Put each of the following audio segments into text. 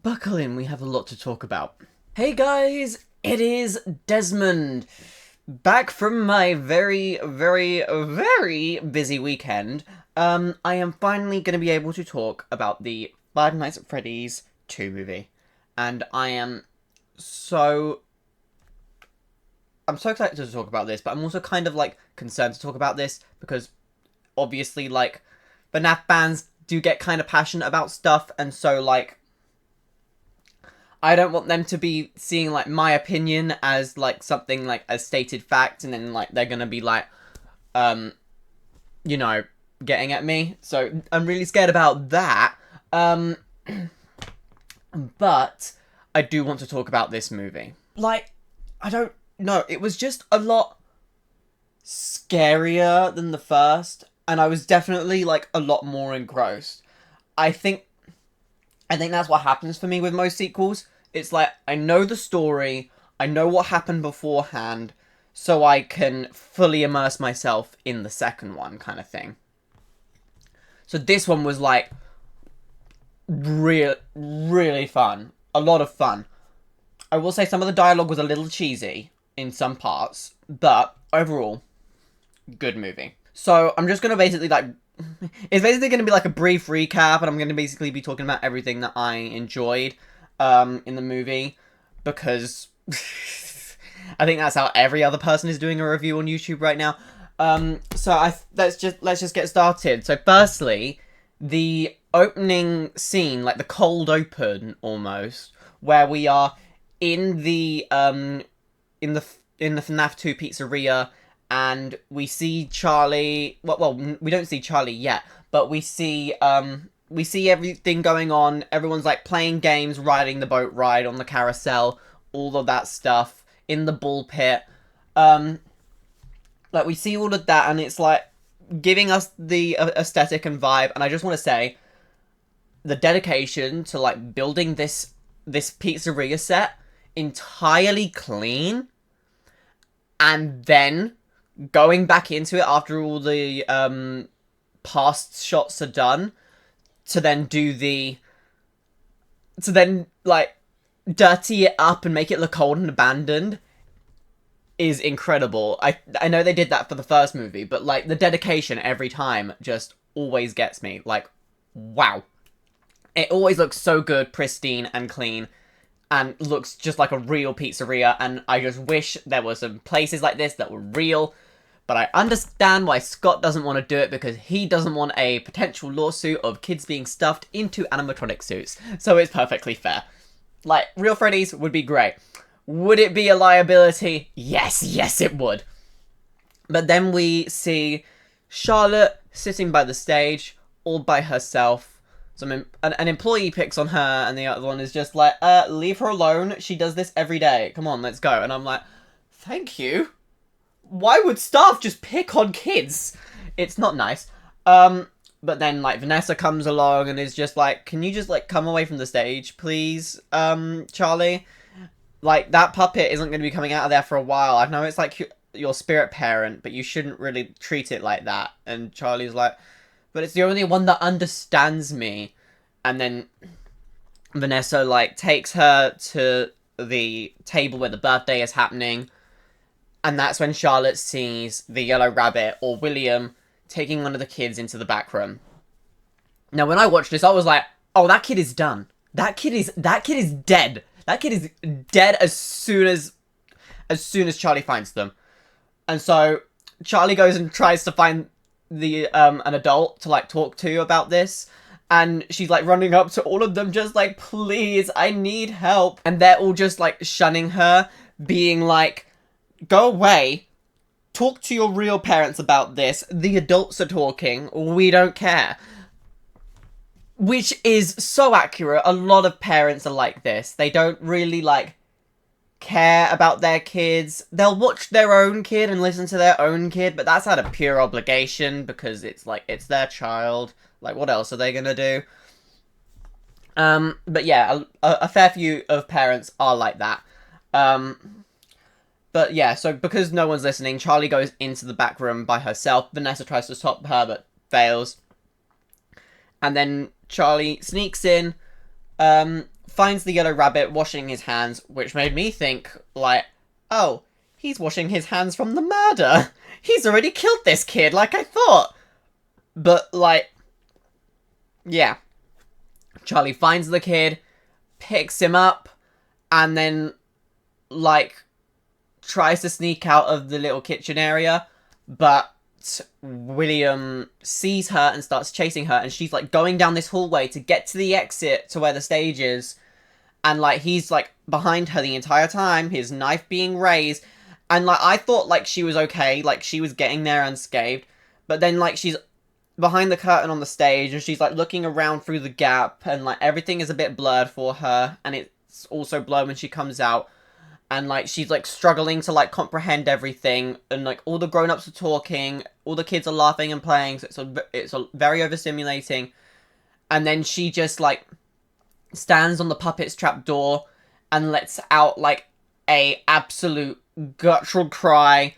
Buckle in, we have a lot to talk about. Hey guys, it is Desmond. Back from my very, very, very busy weekend. I am finally going to be able to talk about the Five Nights at Freddy's 2 movie. And so... I'm so excited to talk about this, but I'm also kind of, concerned to talk about this, because obviously, FNAF fans do get kind of passionate about stuff, and so, I don't want them to be seeing, my opinion as, something, a stated fact, and then, they're gonna be, getting at me. So, I'm really scared about that. But I do want to talk about this movie. I don't know, it was just a lot scarier than the first, and I was definitely, a lot more engrossed. I think that's what happens for me with most sequels. It's I know the story, I know what happened beforehand, so I can fully immerse myself in the second one, kind of thing. So this one was, really fun. A lot of fun. I will say some of the dialogue was a little cheesy in some parts, but overall, good movie. So I'm just going to basically, it's basically going to be a brief recap, and I'm going to basically be talking about everything that I enjoyed in the movie, because I think that's how every other person is doing a review on YouTube right now. Let's just get started. So firstly, the opening scene, the cold open almost, where we are in the FNAF 2 pizzeria, and we see Charlie. Well, we don't see Charlie yet, but we see everything going on. Everyone's playing games, riding the boat ride on the carousel, all of that stuff in the bull pit. We see all of that, and it's giving us the aesthetic and vibe. And I just want to say, the dedication to building this pizzeria set entirely clean, and then going back into it after all the past shots are done, to then dirty it up and make it look old and abandoned, is incredible. I know they did that for the first movie, but the dedication every time just always gets me. Wow. It always looks so good, pristine and clean, and looks just like a real pizzeria, and I just wish there were some places like this that were real. But I understand why Scott doesn't want to do it, because he doesn't want a potential lawsuit of kids being stuffed into animatronic suits. So it's perfectly fair. Real Freddy's would be great. Would it be a liability? Yes it would. But then we see Charlotte sitting by the stage, all by herself. An employee picks on her, and the other one is just leave her alone. She does this every day. Come on, let's go. And I'm thank you. Why would staff just pick on kids? It's not nice. But then, Vanessa comes along and is just can you just, come away from the stage, please, Charlie? That puppet isn't going to be coming out of there for a while. I know it's, your spirit parent, but you shouldn't really treat it like that. And Charlie's but it's the only one that understands me. And then Vanessa, takes her to the table where the birthday is happening. And that's when Charlotte sees the yellow rabbit, or William, taking one of the kids into the back room. Now, when I watched this, I was oh, that kid is done. That kid is dead. That kid is dead as soon as Charlie finds them. And so Charlie goes and tries to find an adult to talk to about this. And she's running up to all of them, just please, I need help. And they're all just shunning her, being go away. Talk to your real parents about this. The adults are talking. We don't care. Which is so accurate. A lot of parents are like this. They don't really, care about their kids. They'll watch their own kid and listen to their own kid, but that's out of pure obligation, because it's it's their child. What else are they gonna do? But yeah, a fair few of parents are like that. But yeah, so because no one's listening, Charlie goes into the back room by herself. Vanessa tries to stop her, but fails. And then Charlie sneaks in, finds the yellow rabbit washing his hands, which made me think, like, oh, he's washing his hands from the murder. He's already killed this kid, like I thought. But, like, yeah. Charlie finds the kid, picks him up, and then, like, tries to sneak out of the little kitchen area, but William sees her and starts chasing her, and she's, like, going down this hallway to get to the exit to where the stage is, and, like, he's, like, behind her the entire time, his knife being raised, and, like, I thought, like, she was okay, like, she was getting there unscathed, but then, like, she's behind the curtain on the stage, and she's, like, looking around through the gap, and, like, everything is a bit blurred for her, and it's also blurred when she comes out, and, like, she's, like, struggling to, like, comprehend everything, and, like, all the grown-ups are talking, all the kids are laughing and playing, so it's a very overstimulating, and then she just, like, stands on the puppet's trapdoor, and lets out, like, a absolute guttural cry,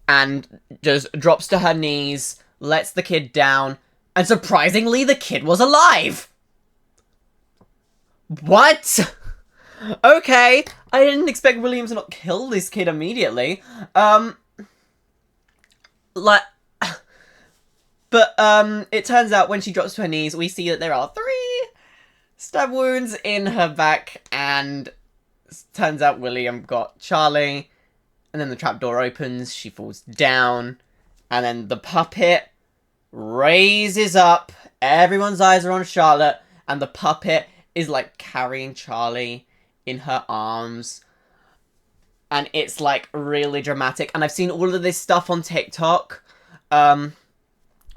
and just drops to her knees, lets the kid down, and surprisingly, the kid was alive! What? Okay, I didn't expect William to not kill this kid immediately. Like, but, it turns out when she drops to her knees, we see that there are 3 stab wounds in her back, and turns out William got Charlie, and then the trapdoor opens, she falls down, and then the puppet raises up, everyone's eyes are on Charlotte, and the puppet is, like, carrying Charlie in her arms, and it's, like, really dramatic, and I've seen all of this stuff on TikTok,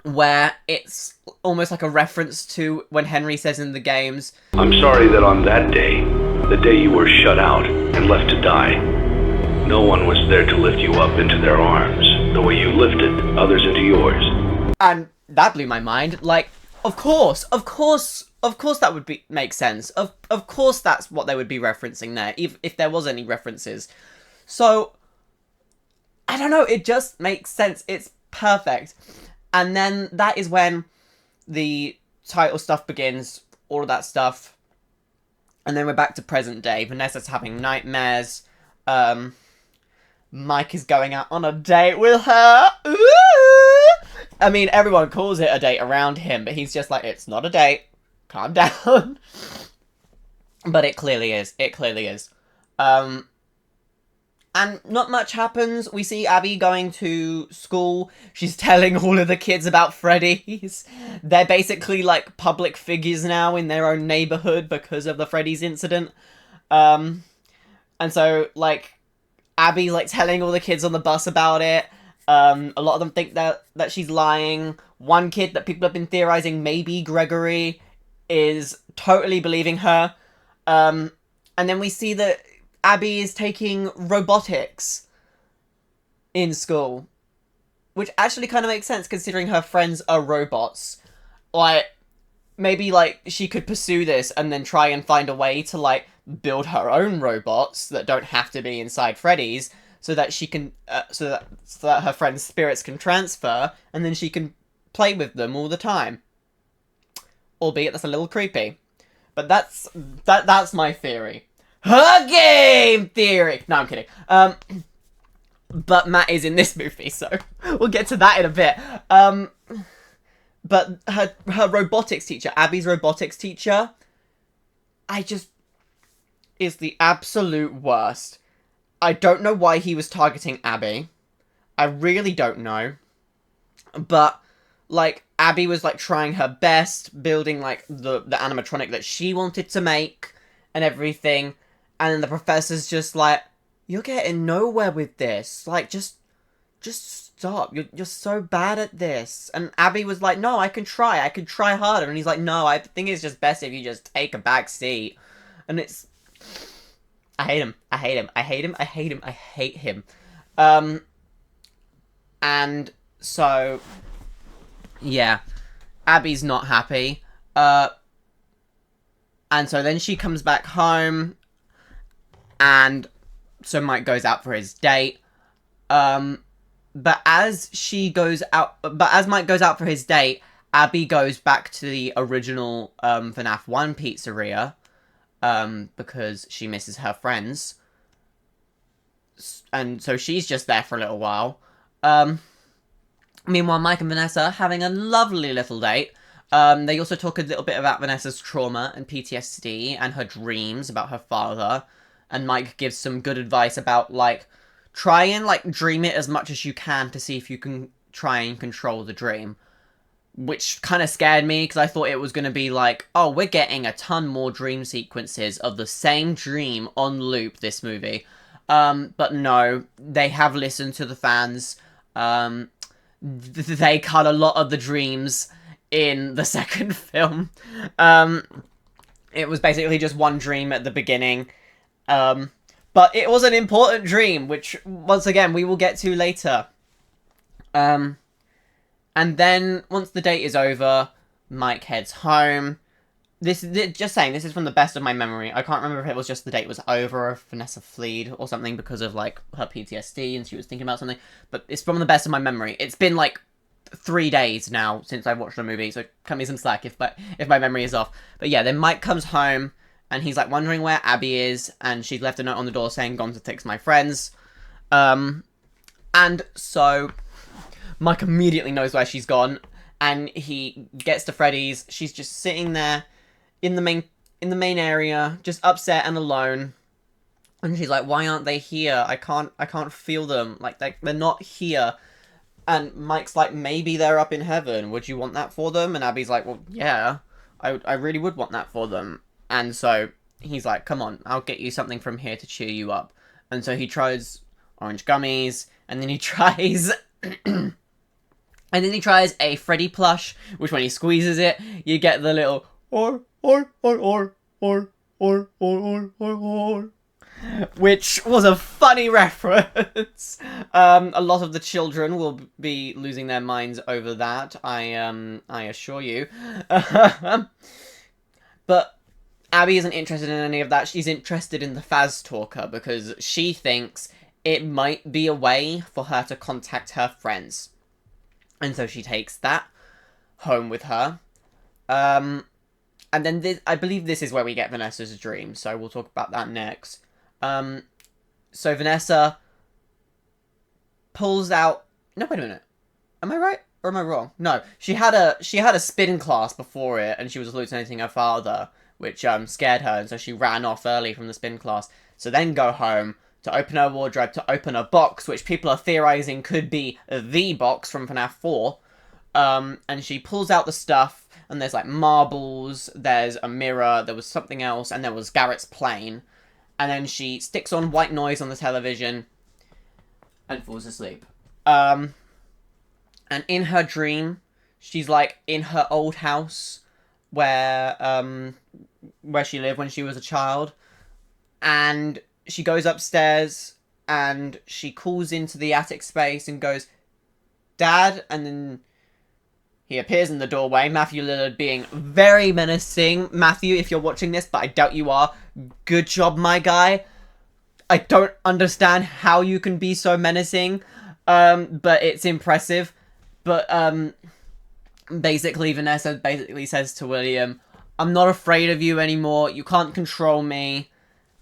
where it's almost like a reference to when Henry says in the games, I'm sorry that on that day, the day you were shut out and left to die, no one was there to lift you up into their arms, the way you lifted others into yours. And that blew my mind. Like, of course that would make sense. Of course that's what they would be referencing there, if there was any references. So, I don't know, it just makes sense. It's perfect. And then that is when the title stuff begins, all of that stuff. And then we're back to present day. Vanessa's having nightmares. Mike is going out on a date with her. Ooh! I mean, everyone calls it a date around him, but he's just like, it's not a date. Calm down. But it clearly is. It clearly is. And not much happens. We see Abby going to school. She's telling all of the kids about Freddy's. They're basically, like, public figures now in their own neighborhood because of the Freddy's incident. And so, like, Abby's, like, telling all the kids on the bus about it. A lot of them think that she's lying. One kid that people have been theorizing, maybe Gregory, is totally believing her. And then we see that Abby is taking robotics in school, which actually kind of makes sense considering her friends are robots. Like, maybe, like, she could pursue this and then try and find a way to, like, build her own robots that don't have to be inside Freddy's, so that she can, so that her friends' spirits can transfer, and then she can play with them all the time. Albeit that's a little creepy. But that's my theory. Her game theory! No, I'm kidding. But Matt is in this movie, so we'll get to that in a bit. But her robotics teacher, Abby's robotics teacher, is the absolute worst. I don't know why he was targeting Abby. I really don't know. But, like, Abby was, like, trying her best, building, like, the animatronic that she wanted to make, and everything. And then the professor's just like, you're getting nowhere with this. Like, just stop. You're so bad at this. And Abby was like, no, I can try harder. And he's like, no, I think it's just best if you just take a back seat. And it's, I hate him. And so, yeah, Abby's not happy. And so then she comes back home, and so Mike goes out for his date. But as Mike goes out for his date, Abby goes back to the original FNAF 1 pizzeria because she misses her friends. And so she's just there for a little while. Meanwhile, Mike and Vanessa are having a lovely little date. They also talk a little bit about Vanessa's trauma and PTSD and her dreams about her father. And Mike gives some good advice about, like, try and, like, dream it as much as you can to see if you can try and control the dream. Which kind of scared me, because I thought it was going to be like, oh, we're getting a ton more dream sequences of the same dream on loop this movie. But no, they have listened to the fans. They cut a lot of the dreams in the second film. It was basically just one dream at the beginning. But it was an important dream, which, once again, we will get to later. And then, once the date is over, Mike heads home. This is from the best of my memory. I can't remember if it was just the date was over, or if Vanessa fled or something because of, like, her PTSD and she was thinking about something. But it's from the best of my memory. It's been, like, 3 days now since I've watched the movie, so cut me some slack if my memory is off. But yeah, then Mike comes home, and he's, like, wondering where Abby is, and she's left a note on the door saying, gone to fix my friends. And so Mike immediately knows where she's gone, and he gets to Freddy's. She's just sitting there in the main area, just upset and alone. And she's like, why aren't they here? I can't feel them. Like, they're not here. And Mike's like, maybe they're up in heaven. Would you want that for them? And Abby's like, well, yeah, I really would want that for them. And so he's like, come on, I'll get you something from here to cheer you up. And so he tries orange gummies, and then he tries and then he tries a Freddy plush, which when he squeezes it, you get the little or, which was a funny reference. A lot of the children will be losing their minds over that, I assure you. But Abby isn't interested in any of that. She's interested in the Faz Talker because she thinks it might be a way for her to contact her friends. And so she takes that home with her. And then I believe this is where we get Vanessa's dream, so we'll talk about that next. So Vanessa pulls out... No, wait a minute. Am I right? Or am I wrong? No, she had a spin class before it, and she was hallucinating her father, which scared her, and so she ran off early from the spin class. So then go home to open her wardrobe, to open a box, which people are theorizing could be the box from FNAF 4. And she pulls out the stuff, and there's like marbles, there's a mirror, there was something else, and there was Garrett's plane. And then she sticks on white noise on the television and falls asleep. And in her dream, she's like in her old house where she lived when she was a child. And she goes upstairs and she calls into the attic space and goes, Dad, and then he appears in the doorway, Matthew Lillard being very menacing. Matthew, if you're watching this, but I doubt you are, good job, my guy. I don't understand how you can be so menacing, but it's impressive. But basically, Vanessa basically says to William, I'm not afraid of you anymore, you can't control me.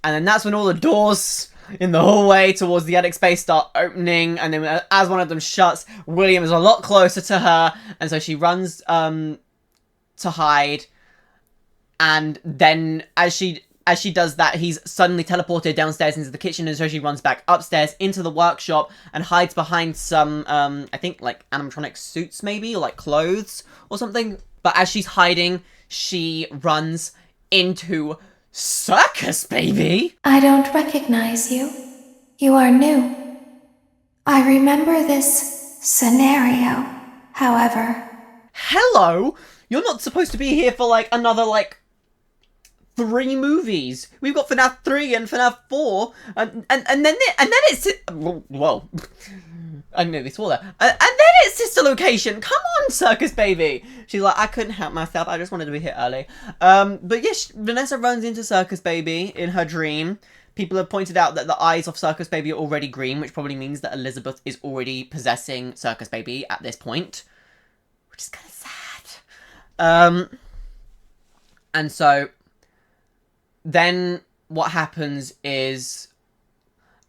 And then that's when all the doors in the hallway towards the attic space start opening, and then as one of them shuts, William is a lot closer to her, and so she runs to hide. And then as she does that, he's suddenly teleported downstairs into the kitchen, and so she runs back upstairs into the workshop and hides behind some I think like animatronic suits maybe, or like clothes or something. But as she's hiding, she runs into Circus Baby! I don't recognize you. You are new. I remember this scenario, however. Hello? You're not supposed to be here for like another like 3 movies. We've got FNAF 3 and FNAF 4, and then it's whoa. I nearly swore there. And then it's Sister Location. Come on, Circus Baby. She's like, I couldn't help myself. I just wanted to be here early. But yes, Vanessa runs into Circus Baby in her dream. People have pointed out that the eyes of Circus Baby are already green, which probably means that Elizabeth is already possessing Circus Baby at this point, which is kind of sad. And so then what happens is,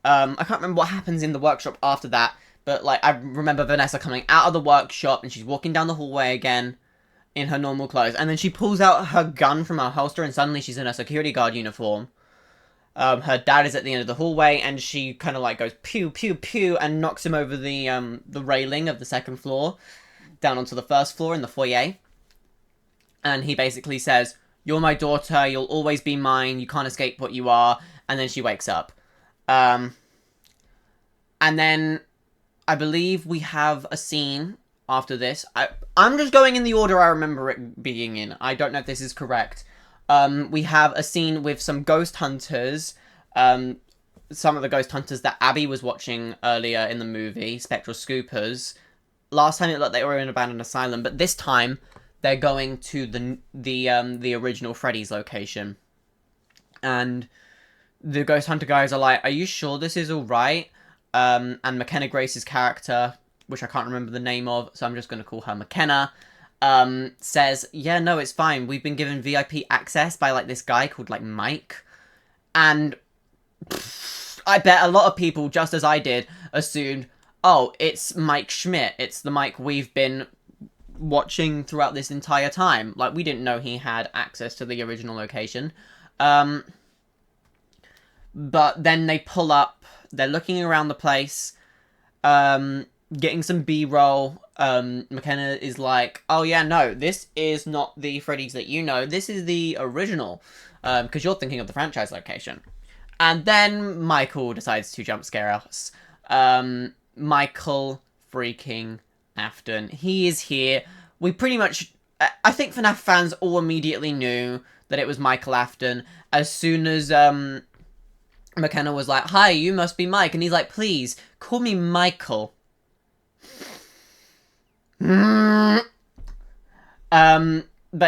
I can't remember what happens in the workshop after that, but like I remember Vanessa coming out of the workshop and she's walking down the hallway again in her normal clothes, and then she pulls out her gun from her holster and suddenly she's in a security guard uniform. Her dad is at the end of the hallway, and she kind of like goes pew pew pew and knocks him over the railing of the second floor down onto the first floor in the foyer. And he basically says, "You're my daughter. You'll always be mine. You can't escape what you are." And then she wakes up. And then I believe we have a scene after this. I'm just going in the order I remember it being in. I don't know if this is correct. We have a scene with some ghost hunters, some of the ghost hunters that Abby was watching earlier in the movie, Spectral Scoopers. Last time it looked like they were in an abandoned asylum, but this time they're going to the original Freddy's location. And the ghost hunter guys are like, "Are you sure this is alright?" And McKenna Grace's character, which I can't remember the name of, so I'm just going to call her McKenna, says, "Yeah, no, it's fine. We've been given VIP access by, like, this guy called, like, Mike." And I bet a lot of people, just as I did, assumed, oh, it's Mike Schmidt. It's the Mike we've been watching throughout this entire time. Like, we didn't know he had access to the original location. But then they pull up. They're looking around the place, getting some B-roll. McKenna is like, "Oh yeah, no, this is not the Freddy's that you know. This is the original, because you're thinking of the franchise location." And then Michael decides to jump scare us. Michael freaking Afton. He is here. We pretty much, I think FNAF fans all immediately knew that it was Michael Afton as soon as McKenna was like, "Hi, you must be Mike," and he's like, "Please call me Michael." But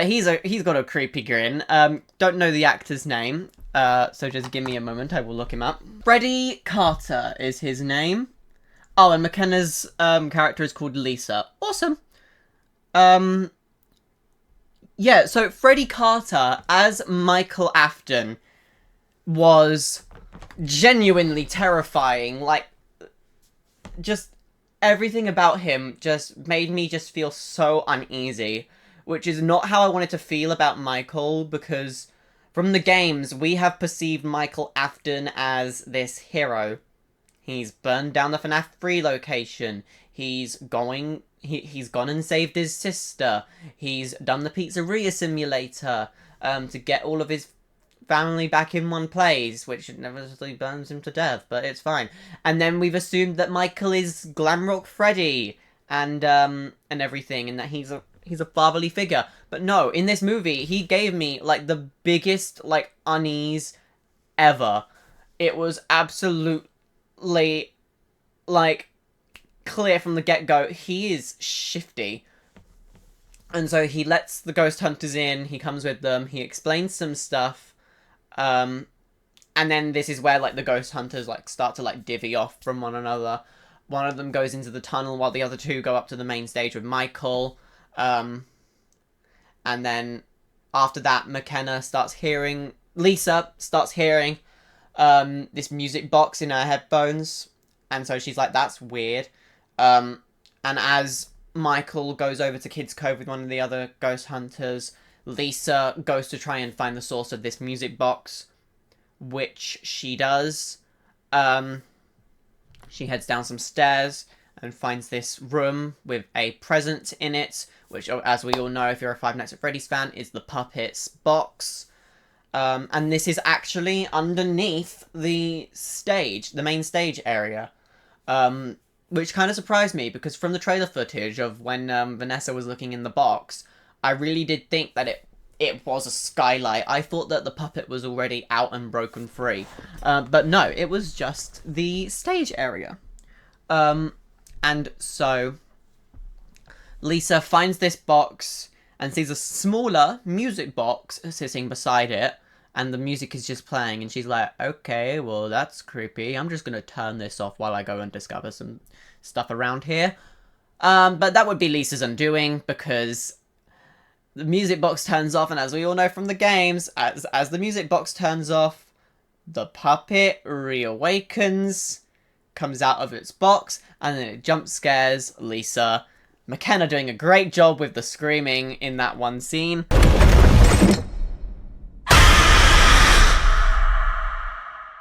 he's got a creepy grin. Don't know the actor's name, so just give me a moment, I will look him up. Freddy Carter is his name. Oh, and McKenna's character is called Lisa. Awesome. Yeah, so Freddy Carter as Michael Afton was genuinely terrifying. Like, just everything about him just made me just feel so uneasy, which is not how I wanted to feel about Michael, because from the games, we have perceived Michael Afton as this hero. He's burned down the FNAF 3 location. He's gone and saved his sister. He's done the pizzeria simulator to get all of his family back in one place, which inevitably burns him to death, but it's fine. And then we've assumed that Michael is Glamrock Freddy and everything, and that he's a fatherly figure. But no, in this movie, he gave me like the biggest like unease ever. It was absolutely like clear from the get-go he is shifty. And so he lets the ghost hunters in, he comes with them, he explains some stuff. And then this is where, like, the ghost hunters, like, start to, like, divvy off from one another. One of them goes into the tunnel while the other two go up to the main stage with Michael. And then after that, Lisa starts hearing this music box in her headphones. And so she's like, "That's weird." And as Michael goes over to Kids Cove with one of the other ghost hunters, Lisa goes to try and find the source of this music box, which she does. She heads down some stairs and finds this room with a present in it, which, as we all know, if you're a Five Nights at Freddy's fan, is the Puppets box. And this is actually underneath the stage, the main stage area. Which kind of surprised me, because from the trailer footage of when Vanessa was looking in the box, I really did think that it was a skylight. I thought that the puppet was already out and broken free. But no, it was just the stage area. And so Lisa finds this box and sees a smaller music box sitting beside it, and the music is just playing, and she's like, "Okay, well, that's creepy. I'm just gonna turn this off while I go and discover some stuff around here." But that would be Lisa's undoing, because the music box turns off, and as we all know from the games, as the music box turns off, the puppet reawakens, comes out of its box, and then it jump scares Lisa. McKenna doing a great job with the screaming in that one scene.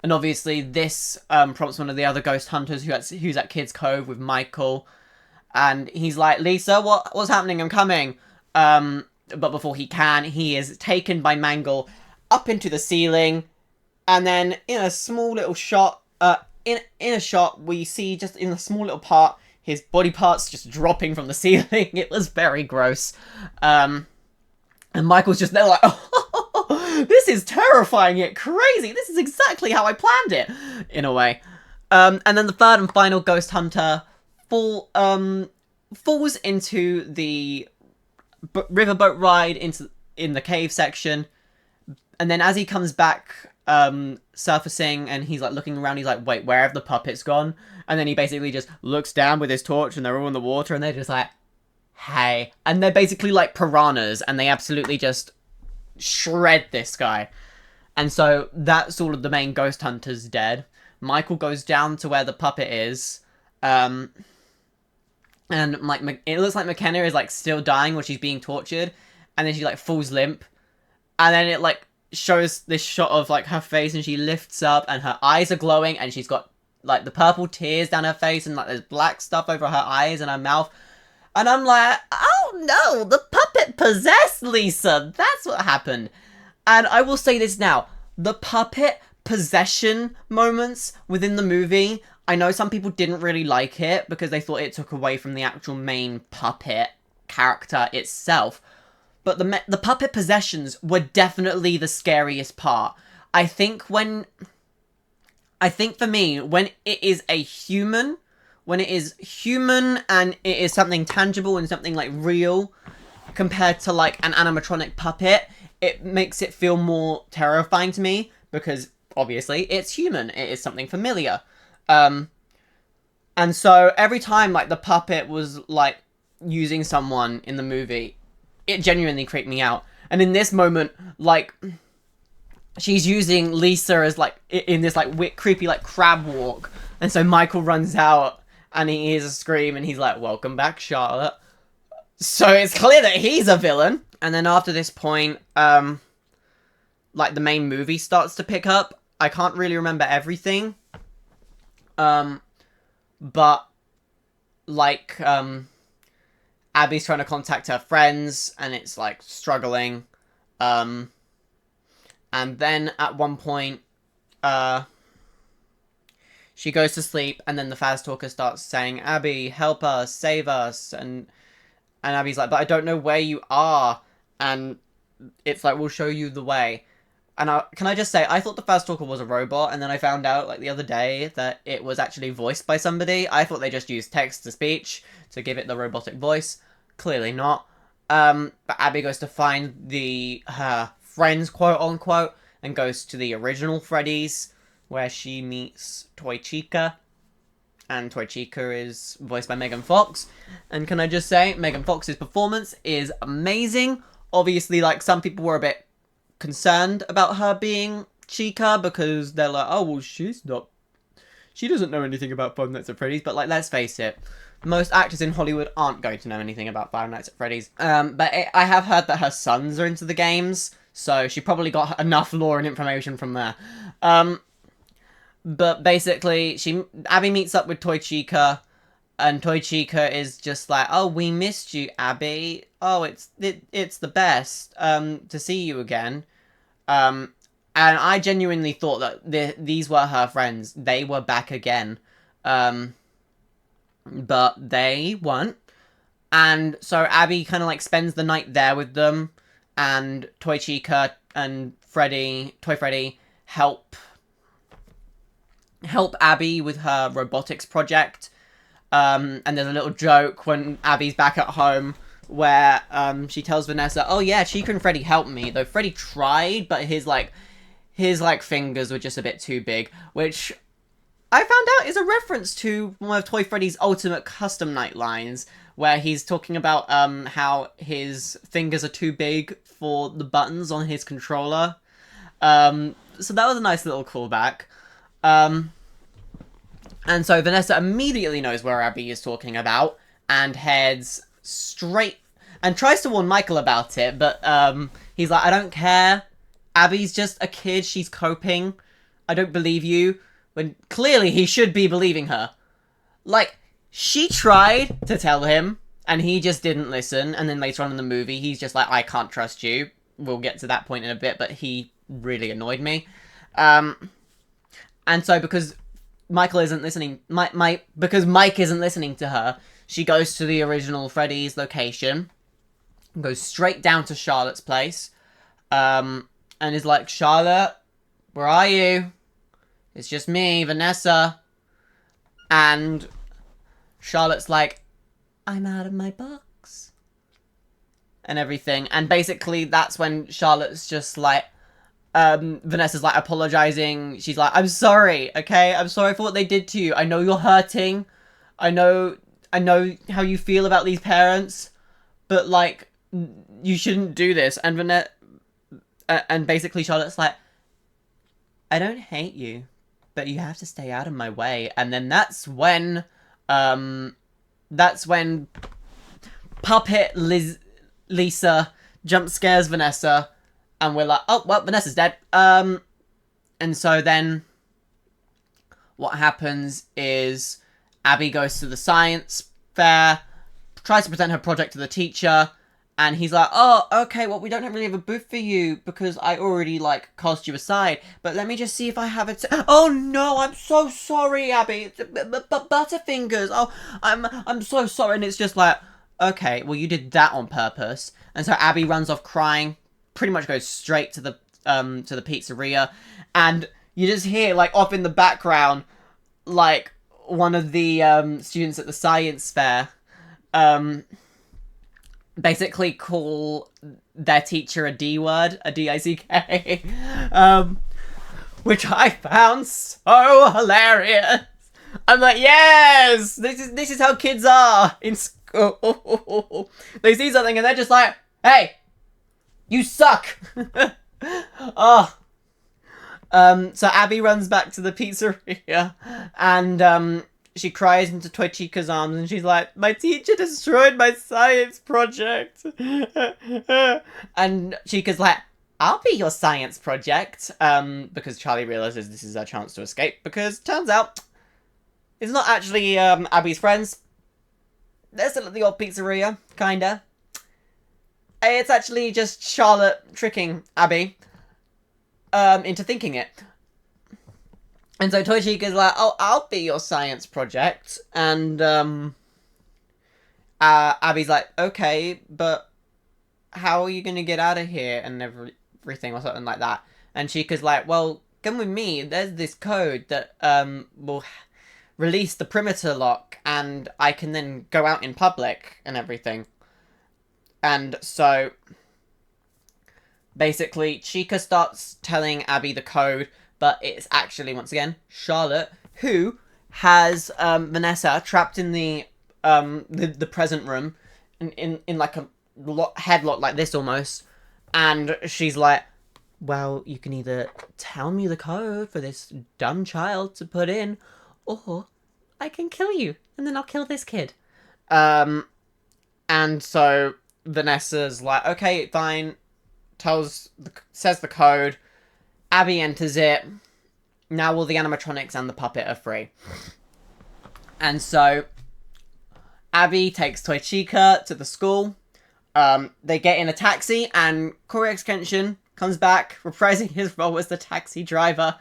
And obviously this prompts one of the other ghost hunters who's at Kids Cove with Michael. And he's like, Lisa, what's happening? I'm coming. But before he can, he is taken by Mangle up into the ceiling. And then in a small little shot, in a shot, we see just in a small little part, his body parts just dropping from the ceiling. It was very gross. And Michael's just there like, oh, this is terrifying yet crazy. This is exactly how I planned it, in a way. And then the third and final ghost hunter falls into the riverboat ride in the cave section. And then as he comes back, surfacing, and he's like looking around, he's like, wait, where have the puppets gone? And then he basically just looks down with his torch, and they're all in the water, and they're just like, hey. And they're basically like piranhas, and they absolutely just shred this guy. And so that's all of the main ghost hunters dead. Michael goes down to where the puppet is, and like it looks like McKenna is like still dying while she's being tortured, and then she like falls limp, and then it like shows this shot of like her face, and she lifts up and her eyes are glowing, and she's got like the purple tears down her face, and like there's black stuff over her eyes and her mouth, and I'm like, oh no, the puppet possessed Lisa. That's what happened. And I will say this now, the puppet possession moments within the movie, I know some people didn't really like it because they thought it took away from the actual main puppet character itself. But the puppet possessions were definitely the scariest part. I think for me, when it is human and it is something tangible and something like real, compared to like an animatronic puppet, it makes it feel more terrifying to me because obviously it's human. It is something familiar. And so every time like the puppet was like using someone in the movie, it genuinely creeped me out. And in this moment, like, she's using Lisa as like in this like creepy like crab walk, and so Michael runs out and he hears a scream and he's like, welcome back, Charlotte. So it's clear that he's a villain. And then after this point, like the main movie starts to pick up. I can't really remember everything. But like Abby's trying to contact her friends, and it's, like, struggling. And then, at one point, she goes to sleep, and then the Fast Talker starts saying, Abby, help us, save us, and Abby's like, but I don't know where you are, and it's like, we'll show you the way. And can I just say, I thought the Fast Talker was a robot, and then I found out, like, the other day that it was actually voiced by somebody. I thought they just used text-to-speech to give it the robotic voice. Clearly not. But Abby goes to find her friends, quote-unquote, and goes to the original Freddy's, where she meets Toy Chica. And Toy Chica is voiced by Megan Fox. And can I just say, Megan Fox's performance is amazing. Obviously, like, some people were a bit concerned about her being Chica because they're like, oh, well, she doesn't know anything about Five Nights at Freddy's. But, like, let's face it, most actors in Hollywood aren't going to know anything about Five Nights at Freddy's. But I have heard that her sons are into the games, so she probably got enough lore and information from there. But basically, Abby meets up with Toy Chica, and Toy Chica is just like, oh, we missed you, Abby. Oh, it's the best to see you again. And I genuinely thought that these were her friends. They were back again. But they weren't. And so Abby kind of like spends the night there with them, and Toy Chica and Toy Freddy help Abby with her robotics project. And there's a little joke when Abby's back at home where she tells Vanessa, oh yeah, Chica and Freddy helped me, though Freddy tried, but his fingers were just a bit too big, which I found out is a reference to one of Toy Freddy's Ultimate Custom Night lines, where he's talking about how his fingers are too big for the buttons on his controller. So that was a nice little callback. And so Vanessa immediately knows where Abby is talking about and heads straight and tries to warn Michael about it, but he's like, I don't care. Abby's just a kid. She's coping. I don't believe you. When clearly he should be believing her. Like, she tried to tell him and he just didn't listen. And then later on in the movie, he's just like, I can't trust you. We'll get to that point in a bit, but he really annoyed me. And so because Michael isn't listening, because Mike isn't listening to her, she goes to the original Freddy's location, goes straight down to Charlotte's place, and is like, Charlotte, where are you? It's just me, Vanessa. And Charlotte's like, I'm out of my box. And everything. And basically that's when Charlotte's just like, Vanessa's like apologizing. She's like, I'm sorry, okay? I'm sorry for what they did to you. I know you're hurting. I know how you feel about these parents. But like, you shouldn't do this. And and basically Charlotte's like, I don't hate you, but you have to stay out of my way. And then that's when Puppet Lisa jump scares Vanessa, and we're like, oh, well, Vanessa's dead. And so then what happens is Abby goes to the science fair, tries to present her project to the teacher, and he's like, oh, okay, well, we don't really have a booth for you because I already, like, cast you aside. But let me just see if I have it. Oh, no, I'm so sorry, Abby. Butterfingers. Oh, I'm so sorry. And it's just like, okay, well, you did that on purpose. And so Abby runs off crying, pretty much goes straight to the pizzeria. And you just hear, like, off in the background, like, one of the students at the science fair, basically call their teacher a D word, a D-I-C-K, which I found so hilarious. I'm like, yes, this is how kids are in school. They see something and they're just like, hey, you suck. Oh. So Abby runs back to the pizzeria and she cries into Toy Chica's arms and she's like, my teacher destroyed my science project. And Chica's like, I'll be your science project. Because Charlie realizes this is her chance to escape, because turns out it's not actually Abby's friends. They're still at the old pizzeria, kinda. It's actually just Charlotte tricking Abby into thinking it. And so Toy Chica's like, oh, I'll be your science project. And Abby's like, okay, but how are you going to get out of here and everything or something like that? And Chica's like, well, come with me. There's this code that will release the perimeter lock and I can then go out in public and everything. And so basically Chica starts telling Abby the code, but it's actually, once again, Charlotte, who has Vanessa trapped in the present room, in like a headlock like this almost, and she's like, well, you can either tell me the code for this dumb child to put in, or I can kill you, and then I'll kill this kid. And so Vanessa's like, okay, fine, says the code. Abby enters it. Now all the animatronics and the puppet are free. And so Abby takes Toy Chica to the school. They get in a taxi and Corey X. Kenshin comes back, reprising his role as the taxi driver.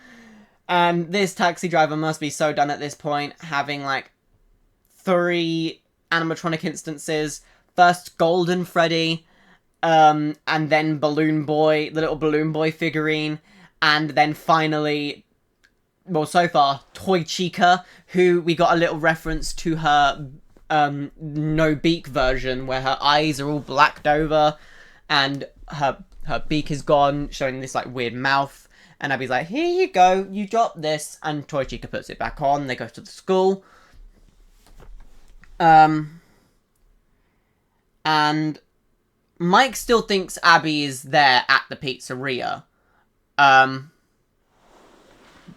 And this taxi driver must be so done at this point, having like 3 animatronic instances. First Golden Freddy, and then Balloon Boy, the little Balloon Boy figurine. And then finally, well, so far, Toy Chica, who we got a little reference to her no beak version, where her eyes are all blacked over, and her beak is gone, showing this like weird mouth. And Abby's like, here you go, you drop this. And Toy Chica puts it back on. They go to the school. And Mike still thinks Abby is there at the pizzeria.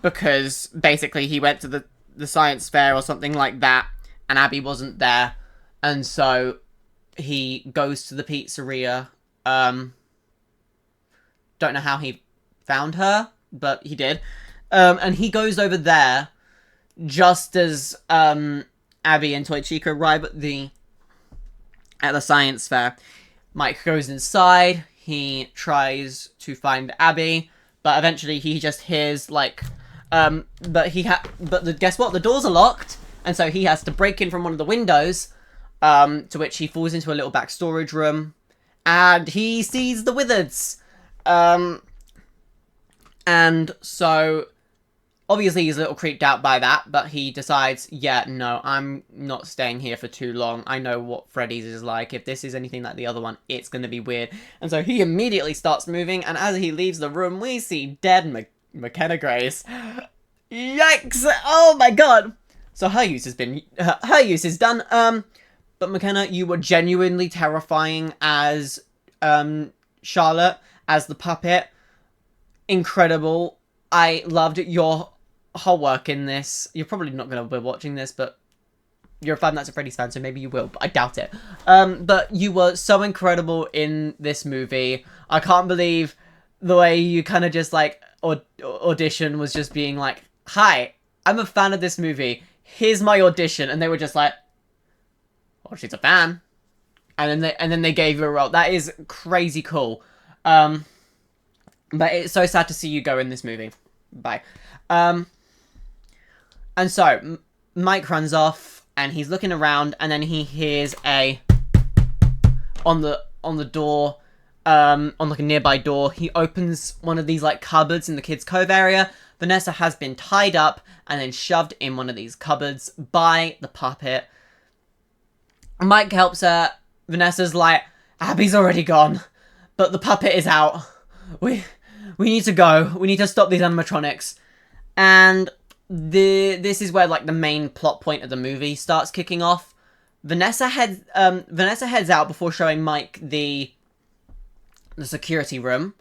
Because basically he went to the science fair or something like that, and Abby wasn't there. And so he goes to the pizzeria. Don't know how he found her, but he did. And he goes over there just as Abby and Toy Chica arrive at the science fair. Mike goes inside. He tries to find Abby, but eventually he just hears like, guess what? The doors are locked, and so he has to break in from one of the windows. To which he falls into a little back storage room, and he sees the Wizards. And so obviously he's a little creeped out by that, but he decides, yeah, no, I'm not staying here for too long. I know what Freddy's is like. If this is anything like the other one, it's going to be weird. And so he immediately starts moving, and as he leaves the room, we see dead McKenna Grace. Yikes! Oh my god! So her use is done. But McKenna, you were genuinely terrifying as Charlotte, as the puppet. Incredible. I loved your whole work in this. You're probably not going to be watching this, but you're a Five Nights at Freddy's fan, so maybe you will, but I doubt it. But you were so incredible in this movie. I can't believe the way you kind of just, like, audition was just being like, hi, I'm a fan of this movie. Here's my audition. And they were just like, oh, she's a fan. And then they gave you a role. That is crazy cool. But it's so sad to see you go in this movie. Bye. And so Mike runs off and he's looking around, and then he hears on the door, on like a nearby door. He opens one of these like cupboards in the kids' cove area. Vanessa has been tied up and then shoved in one of these cupboards by the puppet. Mike helps her. Vanessa's like, Abby's already gone, but the puppet is out. We need to go. We need to stop these animatronics. And this is where like the main plot point of the movie starts kicking off. Vanessa heads out before showing Mike the security room.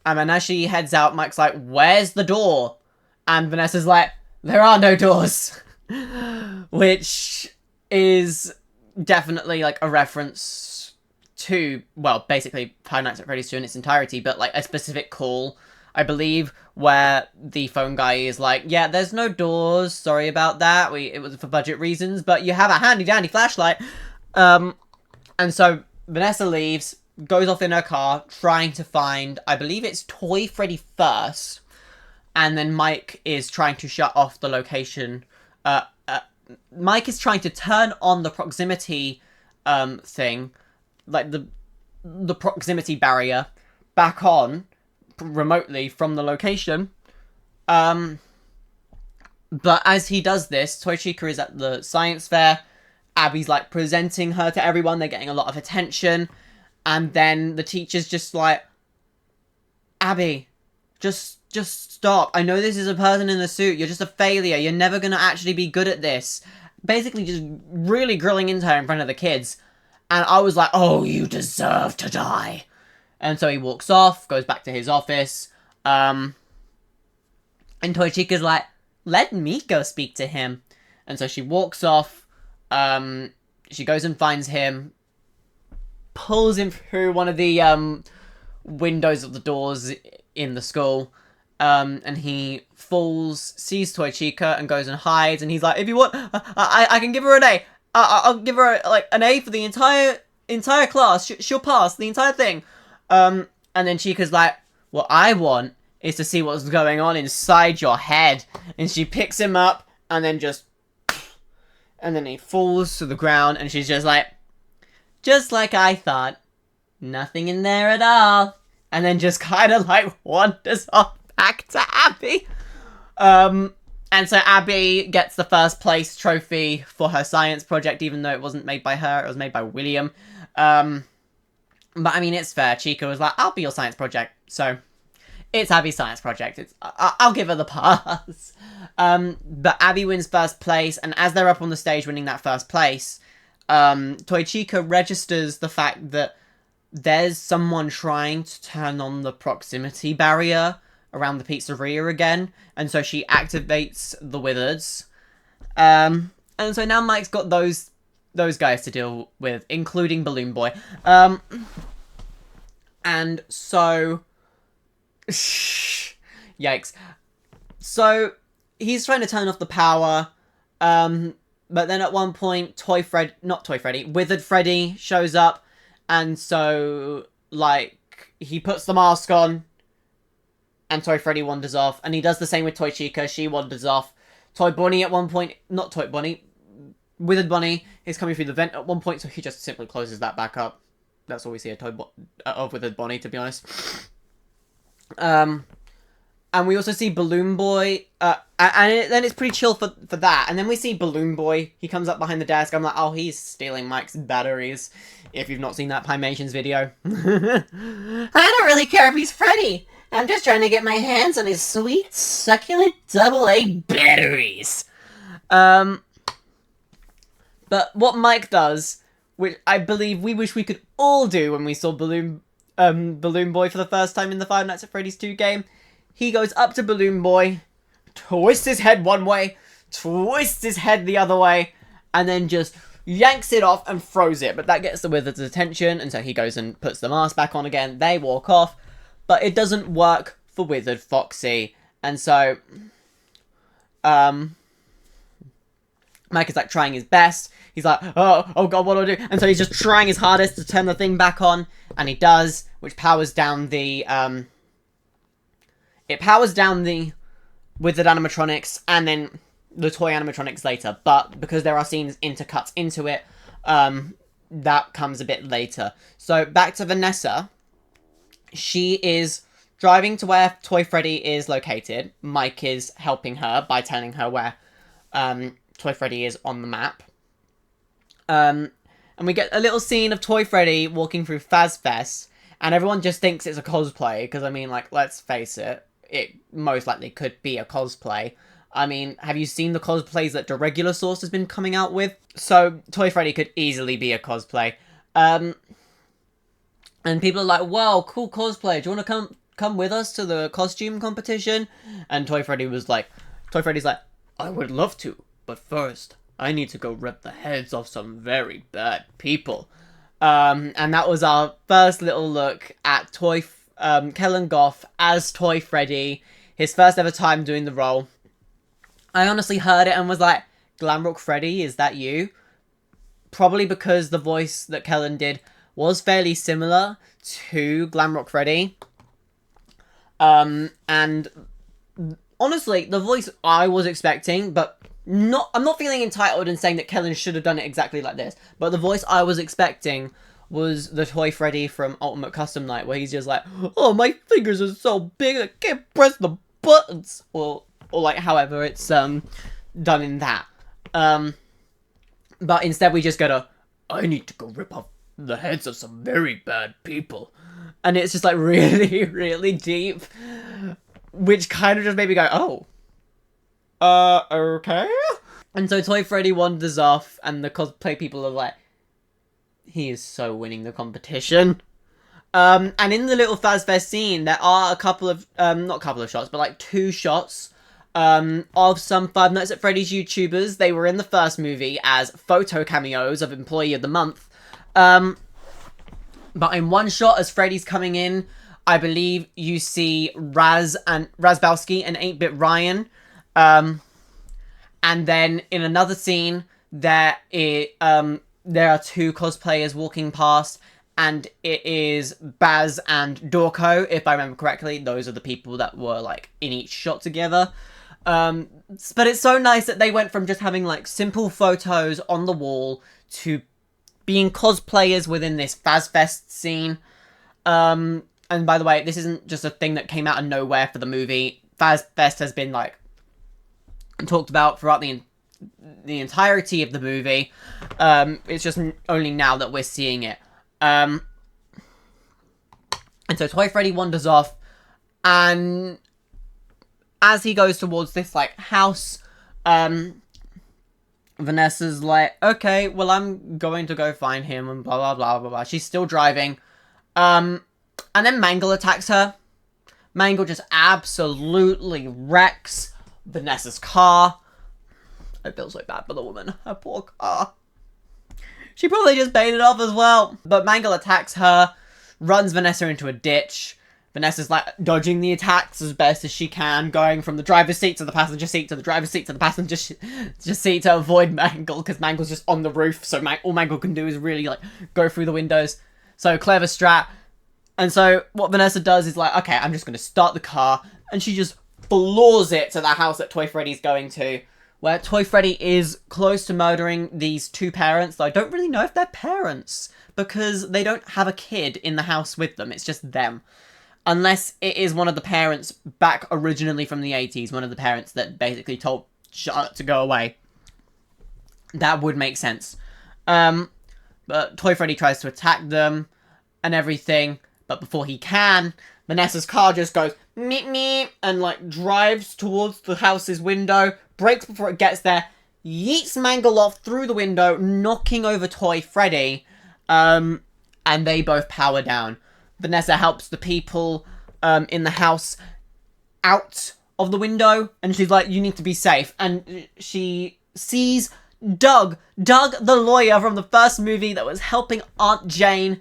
And then as she heads out, Mike's like, where's the door? And Vanessa's like, there are no doors. Which is definitely like a reference to, well, basically Five Nights at Freddy's 2 in its entirety, but like a specific call, I believe, where the phone guy is like, yeah, there's no doors, sorry about that, it was for budget reasons, but you have a handy dandy flashlight. And so Vanessa leaves, goes off in her car, trying to find, I believe it's Toy Freddy first, and then Mike is trying to shut off the location. Mike is trying to turn on the proximity thing, like the proximity barrier, back on remotely from the location. But as he does this, Toy Chica is at the science fair. Abby's like presenting her to everyone. They're getting a lot of attention. And then the teacher's just like, Abby, just stop. I know this is a person in a suit. You're just a failure. You're never going to actually be good at this. Basically just really grilling into her in front of the kids. And I was like, oh, you deserve to die. And so he walks off, goes back to his office. And Toy Chica's like, let me go speak to him. And so she walks off. She goes and finds him. Pulls him through one of the windows of the doors in the school. And he falls, sees Toy Chica, and goes and hides. And he's like, if you want, I can give her an A. I'll give her like an A for the entire class. She'll pass the entire thing. And then Chica's like, what I want is to see what's going on inside your head. And she picks him up, and then and then he falls to the ground, and she's just like I thought, nothing in there at all. And then just kind of like wanders off back to Abby. And so Abby gets the first place trophy for her science project, even though it wasn't made by her, it was made by William. But I mean, it's fair. Chica was like, I'll be your science project. So It's Abby's science project. I'll give her the pass. But Abby wins first place, and as they're up on the stage winning that first place, Toichika registers the fact that there's someone trying to turn on the proximity barrier around the pizzeria again, and so she activates the wizards. And so now Mike's got those guys to deal with, including Balloon Boy. And so... Yikes. So, he's trying to turn off the power, but then at one point, Withered Freddy shows up, and so, like, he puts the mask on, and Toy Freddy wanders off, and he does the same with Toy Chica, she wanders off. Toy Bunny at one point, not Toy Bunny, Withered Bunny is coming through the vent at one point, so he just simply closes that back up. That's all we see of Withered Bunny, to be honest. And we also see Balloon Boy, then it's pretty chill for that. And then we see Balloon Boy, he comes up behind the desk, I'm like, oh, he's stealing Mike's batteries, if you've not seen that Pymations video. I don't really care if he's Freddy. I'm just trying to get my hands on his sweet, succulent AA batteries. But what Mike does, which I believe we wish we could all do when we saw Balloon Boy for the first time in the Five Nights at Freddy's 2 game, he goes up to Balloon Boy, twists his head one way, twists his head the other way, and then just yanks it off and throws it. But that gets the Wizard's attention, and so he goes and puts the mask back on again. They walk off, but it doesn't work for Wizard Foxy. And so, Mike is like trying his best. He's like, oh god, what do I do? And so he's just trying his hardest to turn the thing back on, and he does, which powers down the, it powers down the Wizard animatronics, and then the toy animatronics later. But because there are scenes intercuts into it, that comes a bit later. So back to Vanessa. She is driving to where Toy Freddy is located. Mike is helping her by telling her where Toy Freddy is on the map. And we get a little scene of Toy Freddy walking through FazFest, and everyone just thinks it's a cosplay, because, I mean, like, let's face it, it most likely could be a cosplay. I mean, have you seen the cosplays that the regular Source has been coming out with? So, Toy Freddy could easily be a cosplay. And people are like, wow, cool cosplay, do you want to come with us to the costume competition? And Toy Freddy's like, I would love to, but first, I need to go rip the heads off some very bad people. And that was our first little look at Kellen Goff as Toy Freddy. His first ever time doing the role. I honestly heard it and was like, Glamrock Freddy, is that you? Probably because the voice that Kellen did was fairly similar to Glamrock Freddy. And honestly, the voice I was expecting, but I'm not feeling entitled in saying that Kellen should have done it exactly like this, but the voice I was expecting was the Toy Freddy from Ultimate Custom Night, where he's just like, oh, my fingers are so big, I can't press the buttons, or like however it's done in that. But instead we just go to, I need to go rip off the heads of some very bad people. And it's just like really, really deep, which kind of just made me go, okay? And so Toy Freddy wanders off, and the cosplay people are like, he is so winning the competition. And in the little FazFest scene, there are a couple of, not a couple of shots, but like 2 shots, of some Five Nights at Freddy's YouTubers. They were in the first movie as photo cameos of Employee of the Month. But in one shot, as Freddy's coming in, I believe you see Razbowski and 8-Bit Ryan. And then in another scene, there are 2 cosplayers walking past, and it is Baz and Dorko, if I remember correctly. Those are the people that were, like, in each shot together. But it's so nice that they went from just having, like, simple photos on the wall to being cosplayers within this FazFest scene. And by the way, this isn't just a thing that came out of nowhere for the movie. FazFest has been, like, talked about throughout the entirety of the movie. It's just only now that we're seeing it. And so Toy Freddy wanders off, And as he goes towards this, like, house, Vanessa's like, okay, well, I'm going to go find him, and blah, blah, blah, blah, blah. She's still driving. And then Mangle attacks her. Mangle just absolutely wrecks Vanessa's car. I feel so bad for the woman. Her poor car. She probably just paid it off as well. But Mangle attacks her, runs Vanessa into a ditch. Vanessa's like dodging the attacks as best as she can, going from the driver's seat to the passenger seat to the driver's seat to the passenger seat to avoid Mangle, because Mangle's just on the roof, so all Mangle can do is really like go through the windows. So clever strat. And so what Vanessa does is like, okay, I'm just going to start the car, and she just floors it to the house that Toy Freddy's going to, where Toy Freddy is close to murdering these two parents, though I don't really know if they're parents, because they don't have a kid in the house with them, it's just them. Unless it is one of the parents back originally from the 80s, one of the parents that basically told Charlotte to go away. That would make sense. But Toy Freddy tries to attack them and everything, but before he can, Vanessa's car just goes meep meep and like drives towards the house's window, brakes before it gets there, yeets Mangle off through the window, knocking over Toy Freddy, and they both power down. Vanessa helps the people in the house out of the window, and she's like, you need to be safe. And she sees Doug the lawyer from the first movie that was helping Aunt Jane,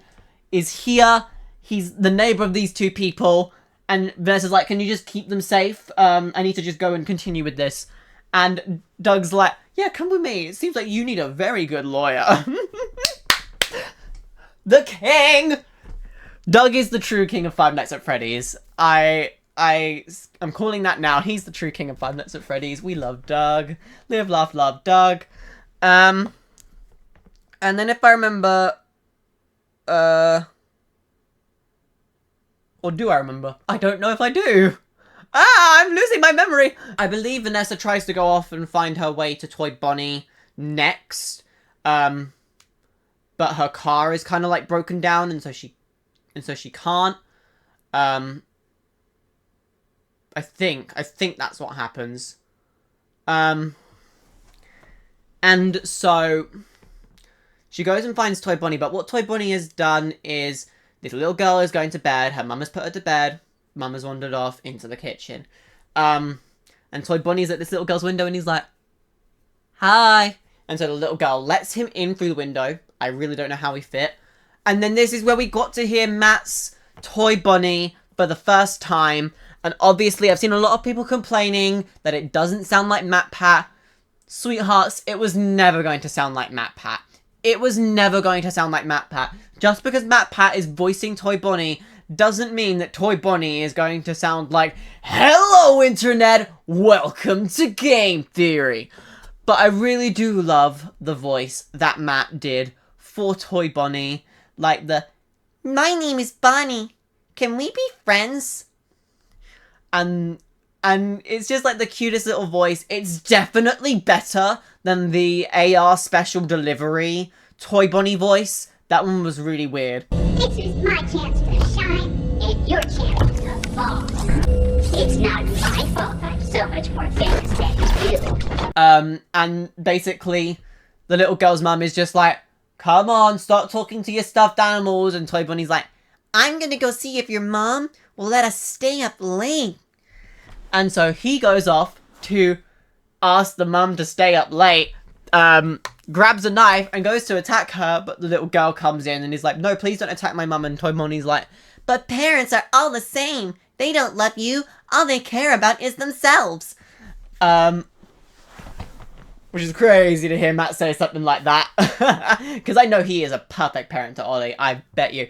is here. He's the neighbor of these two people, and Vanessa's like, can you just keep them safe? I need to just go and continue with this. And Doug's like, yeah, come with me. It seems like you need a very good lawyer. The king! Doug is the true king of Five Nights at Freddy's. I'm calling that now. He's the true king of Five Nights at Freddy's. We love Doug. Live, laugh, love Doug. And then if I remember, or do I remember? I don't know if I do. I'm losing my memory. I believe Vanessa tries to go off and find her way to Toy Bonnie next. But her car is kind of like broken down, and so she can't. I think that's what happens. And so she goes and finds Toy Bonnie, but what Toy Bonnie has done is this little girl is going to bed, her mum has put her to bed, mum has wandered off into the kitchen. And Toy Bonnie's at this little girl's window and he's like, hi. And so the little girl lets him in through the window. I really don't know how he fit. And then this is where we got to hear Matt's Toy Bonnie for the first time. And obviously I've seen a lot of people complaining that it doesn't sound like Matt Pat. Sweethearts, it was never going to sound like Matt Pat. It was never going to sound like Matt Pat. Just because Matt Pat is voicing Toy Bonnie doesn't mean that Toy Bonnie is going to sound like, hello internet, welcome to Game Theory. But I really do love the voice that Matt did for Toy Bonnie. Like my name is Bonnie. Can we be friends? And it's just like the cutest little voice. It's definitely better than the AR special delivery Toy Bonnie voice. That one was really weird. This is my chance to shine and your chance to fall. It's not my fault I'm so much more famous than you. And basically, the little girl's mum is just like, come on, start talking to your stuffed animals. And Toy Bonnie's like, I'm gonna go see if your mom will let us stay up late. And so he goes off to ask the mum to stay up late, grabs a knife and goes to attack her, but the little girl comes in and is like, no, please don't attack my mum. And Toy Bonnie's like, but parents are all the same. They don't love you. All they care about is themselves. Which is crazy to hear Matt say something like that. Because I know he is a perfect parent to Ollie. I bet you.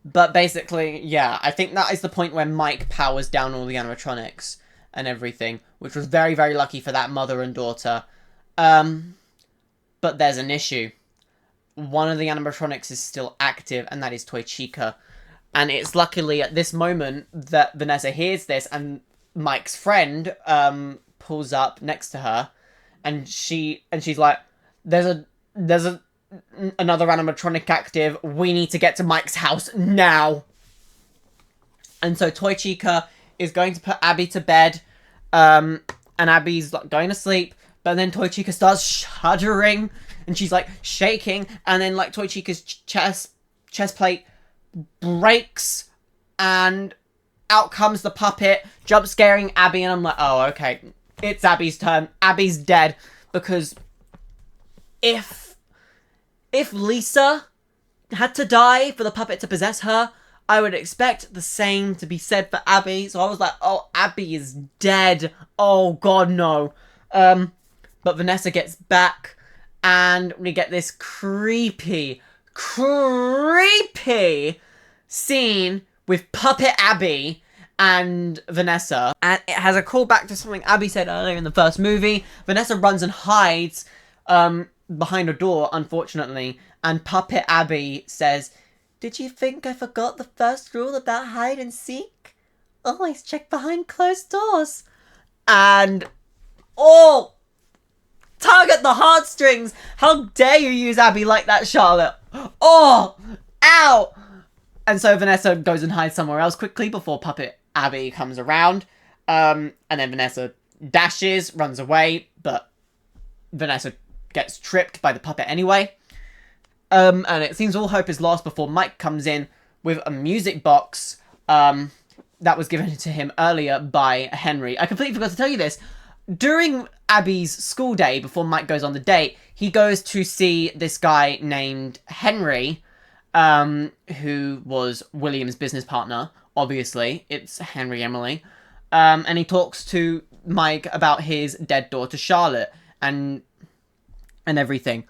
But basically, yeah, I think that is the point where Mike powers down all the animatronics and everything, which was very, very lucky for that mother and daughter. But there's an issue. One of the animatronics is still active, and that is Toy Chica. And it's luckily at this moment that Vanessa hears this, and Mike's friend pulls up next to her, and she's like, "There's another animatronic active. We need to get to Mike's house now." And so Toy Chica is going to put Abby to bed, and Abby's like going to sleep, but then Toy Chica starts shuddering, and she's like shaking, and then like Toy Chica's chest plate breaks, and out comes the puppet, jump scaring Abby, and I'm like, oh, okay, it's Abby's turn. Abby's dead, because if Lisa had to die for the puppet to possess her, I would expect the same to be said for Abby. So I was like, oh, Abby is dead. Oh, God, no. But Vanessa gets back, and we get this creepy scene with Puppet Abby and Vanessa. And it has a callback to something Abby said earlier in the first movie. Vanessa runs and hides behind a door, unfortunately. And Puppet Abby says, "Did you think I forgot the first rule about hide and seek? Always check behind closed doors." And, oh, tug at the heartstrings. How dare you use Abby like that, Charlotte? Oh, ow. And so Vanessa goes and hides somewhere else quickly before Puppet Abby comes around. And then Vanessa dashes, runs away, but Vanessa gets tripped by the puppet anyway. And it seems all hope is lost before Mike comes in with a music box that was given to him earlier by Henry. I completely forgot to tell you this. During Abby's school day, before Mike goes on the date, he goes to see this guy named Henry, who was William's business partner. Obviously, it's Henry Emily. And he talks to Mike about his dead daughter Charlotte and everything.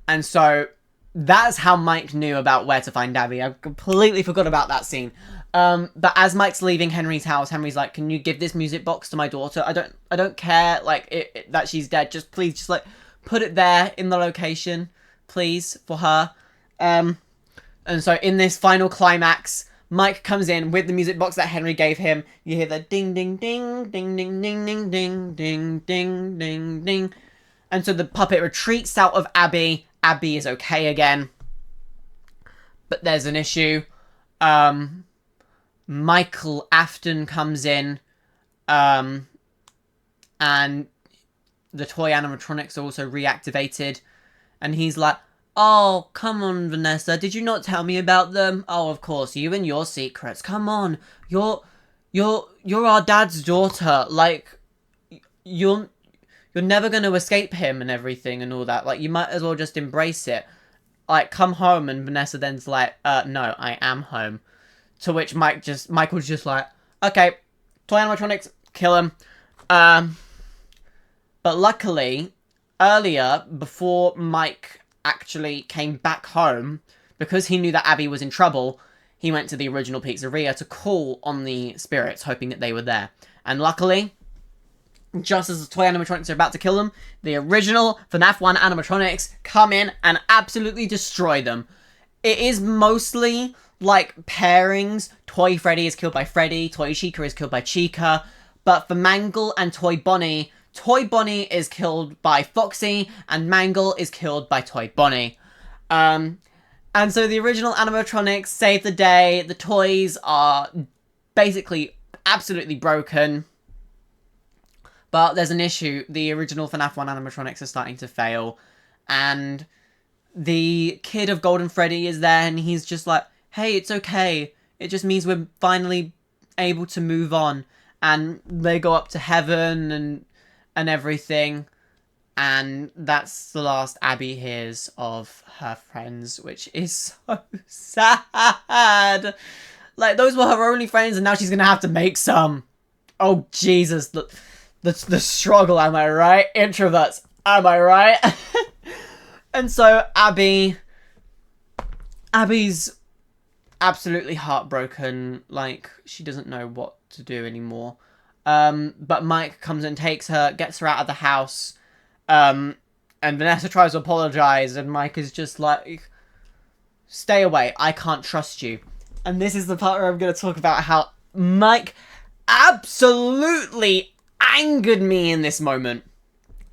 And so that's how Mike knew about where to find Abby. I completely forgot about that scene. But as Mike's leaving Henry's house, Henry's like, "Can you give this music box to my daughter? I don't care, like, that she's dead. Just please, like, put it there in the location, please, for her." And so in this final climax, Mike comes in with the music box that Henry gave him. You hear the ding, ding, ding, ding, ding, ding, ding, ding, ding, ding, ding, ding. And so the puppet retreats out of Abby. Abby is okay again. But there's an issue. Michael Afton comes in, and the toy animatronics are also reactivated, and he's like, "Oh, come on, Vanessa, did you not tell me about them? Oh, of course, you and your secrets. Come on, you're our dad's daughter. Like, you're never going to escape him and everything and all that. Like, you might as well just embrace it. Like, come home." And Vanessa then's like, "No, I am home." To which Michael's just like, "Okay, toy animatronics, kill him." But luckily, earlier, before Mike actually came back home, because he knew that Abby was in trouble, he went to the original pizzeria to call on the spirits, hoping that they were there. And luckily, just as the toy animatronics are about to kill them, the original FNAF 1 animatronics come in and absolutely destroy them. It is mostly like pairings. Toy Freddy is killed by Freddy, Toy Chica is killed by Chica, but for Mangle and Toy Bonnie is killed by Foxy, and Mangle is killed by Toy Bonnie. And so the original animatronics save the day. The toys are basically absolutely broken. But there's an issue. The original FNAF 1 animatronics are starting to fail. And the kid of Golden Freddy is there, and he's just like, "Hey, it's okay. It just means we're finally able to move on." And they go up to heaven and everything. And that's the last Abby hears of her friends, which is so sad. Like, those were her only friends, and now she's gonna have to make some. Oh, Jesus. The struggle, am I right? Introverts, am I right? And so Abby's absolutely heartbroken. Like, she doesn't know what to do anymore. But Mike comes and takes her, gets her out of the house. And Vanessa tries to apologize, and Mike is just like, "Stay away, I can't trust you." And this is the part where I'm going to talk about how Mike absolutely angered me in this moment.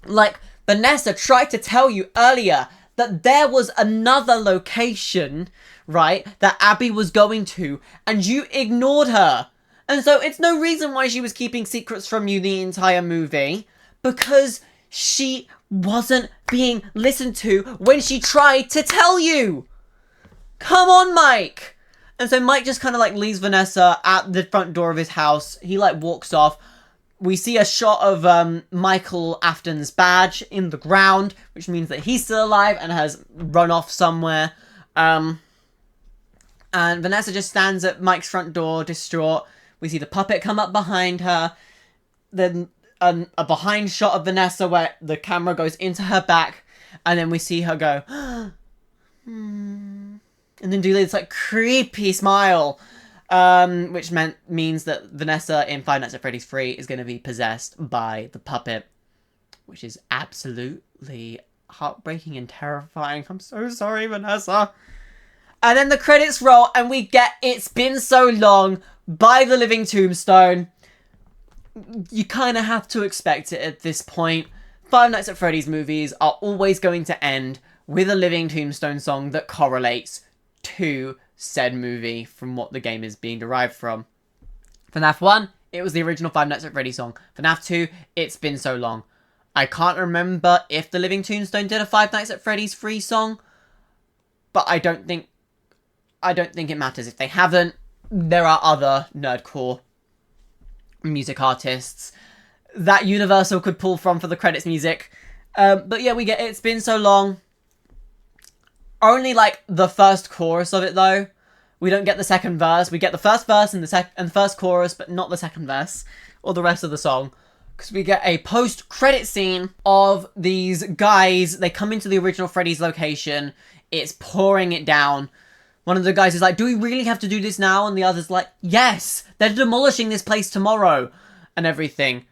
Like, Vanessa tried to tell you earlier that there was another location, right, that Abby was going to, and you ignored her. And so it's no reason why she was keeping secrets from you the entire movie, because she wasn't being listened to when she tried to tell you. Come on, Mike. And so Mike just kind of like leaves Vanessa at the front door of his house. He like walks off. We see a shot of Michael Afton's badge in the ground, which means that he's still alive and has run off somewhere. And Vanessa just stands at Mike's front door, distraught. We see the puppet come up behind her. Then a behind shot of Vanessa where the camera goes into her back. And then we see her go, and then do this like creepy smile. Which means that Vanessa in Five Nights at Freddy's 3 is going to be possessed by the puppet, which is absolutely heartbreaking and terrifying. I'm so sorry, Vanessa. And then the credits roll and we get It's Been So Long by the Living Tombstone. You kind of have to expect it at this point. Five Nights at Freddy's movies are always going to end with a Living Tombstone song that correlates to said movie from what the game is being derived from. FNAF 1, it was the original Five Nights at Freddy's song. FNAF 2, It's Been So Long. I can't remember if the Living Tombstone did a Five Nights at Freddy's 3 song, but I don't think it matters. If they haven't, there are other nerdcore music artists that Universal could pull from for the credits music. But yeah, we get It's Been So Long. Only like the first chorus of it though. We don't get the second verse. We get the first verse and the first chorus, but not the second verse or the rest of the song. Because we get a post-credit scene of these guys. They come into the original Freddy's location. It's pouring it down. One of the guys is like, do we really have to do this now? And the other's like, yes, they're demolishing this place tomorrow and everything.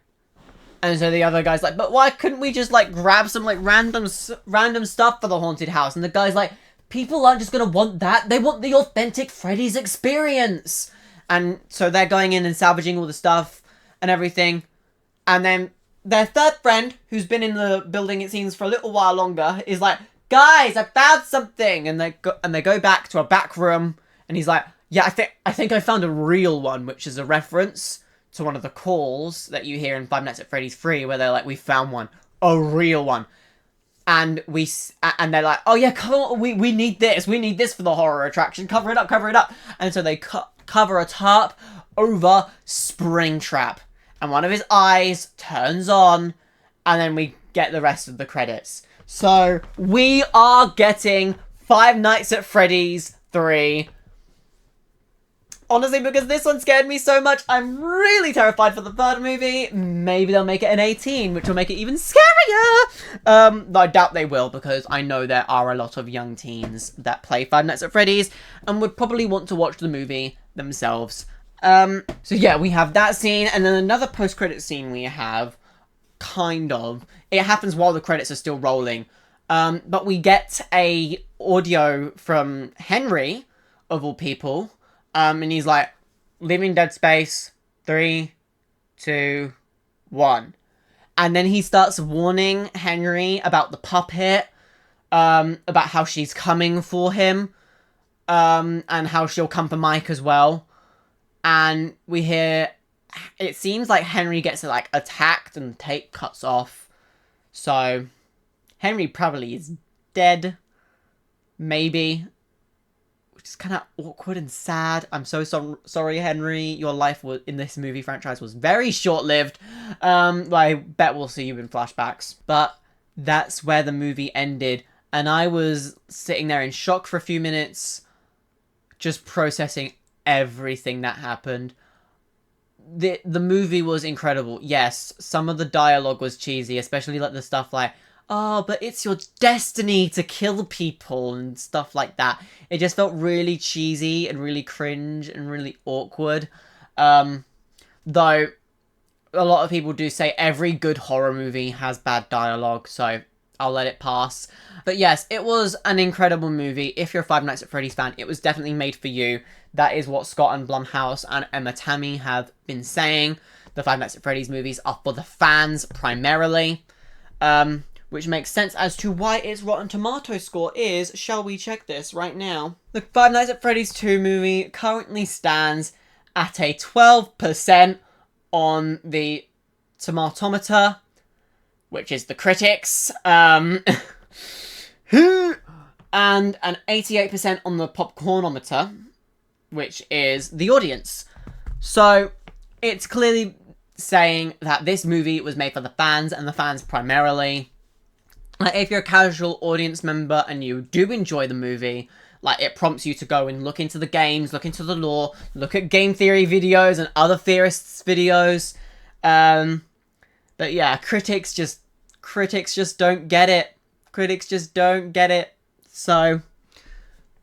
And so the other guy's like, but why couldn't we just like grab some like random stuff for the haunted house? And the guy's like, people aren't just gonna want that. They want the authentic Freddy's experience. And so they're going in and salvaging all the stuff and everything. And then their third friend, who's been in the building it seems for a little while longer, is like, guys, I found something. And they go back to a back room. And he's like, yeah, I think I found a real one, which is a reference to one of the calls that you hear in Five Nights at Freddy's 3, where they're like, we found one, a real one. And they're like, oh yeah, come on, we need this for the horror attraction, cover it up. And so they cover a tarp over Springtrap. And one of his eyes turns on, and then we get the rest of the credits. So, we are getting Five Nights at Freddy's 3. Honestly, because this one scared me so much, I'm really terrified for the third movie. Maybe they'll make it an 18, which will make it even scarier. Though I doubt they will, because I know there are a lot of young teens that play Five Nights at Freddy's and would probably want to watch the movie themselves. So yeah, we have that scene, and then another post-credit scene we have, kind of. It happens while the credits are still rolling. But we get a audio from Henry, of all people. And he's like, leaving Dead Space, 3, 2, 1. And then he starts warning Henry about the puppet, about how she's coming for him, and how she'll come for Mike as well. And we hear, it seems like Henry gets like attacked and the tape cuts off. So, Henry probably is dead. Maybe. Which is kind of awkward and sad. I'm so sorry, Henry. Your life in this movie franchise was very short-lived. I bet we'll see you in flashbacks. But that's where the movie ended. And I was sitting there in shock for a few minutes, just processing everything that happened. The movie was incredible. Yes, some of the dialogue was cheesy, especially like the stuff like, oh, but it's your destiny to kill people and stuff like that. It just felt really cheesy and really cringe and really awkward. Though a lot of people do say every good horror movie has bad dialogue, so I'll let it pass. But yes, it was an incredible movie. If you're a Five Nights at Freddy's fan, it was definitely made for you. That is what Scott and Blumhouse and Emma Tammy have been saying. The Five Nights at Freddy's movies are for the fans primarily. Which makes sense as to why its Rotten Tomatoes score is. Shall we check this right now? The Five Nights at Freddy's 2 movie currently stands at a 12% on the tomatometer, which is the critics, and an 88% on the popcornometer, which is the audience. So it's clearly saying that this movie was made for the fans, and the fans primarily. Like, if you're a casual audience member and you do enjoy the movie, like, it prompts you to go and look into the games, look into the lore, look at game theory videos and other theorists' videos. But yeah, critics just don't get it. Critics just don't get it. So,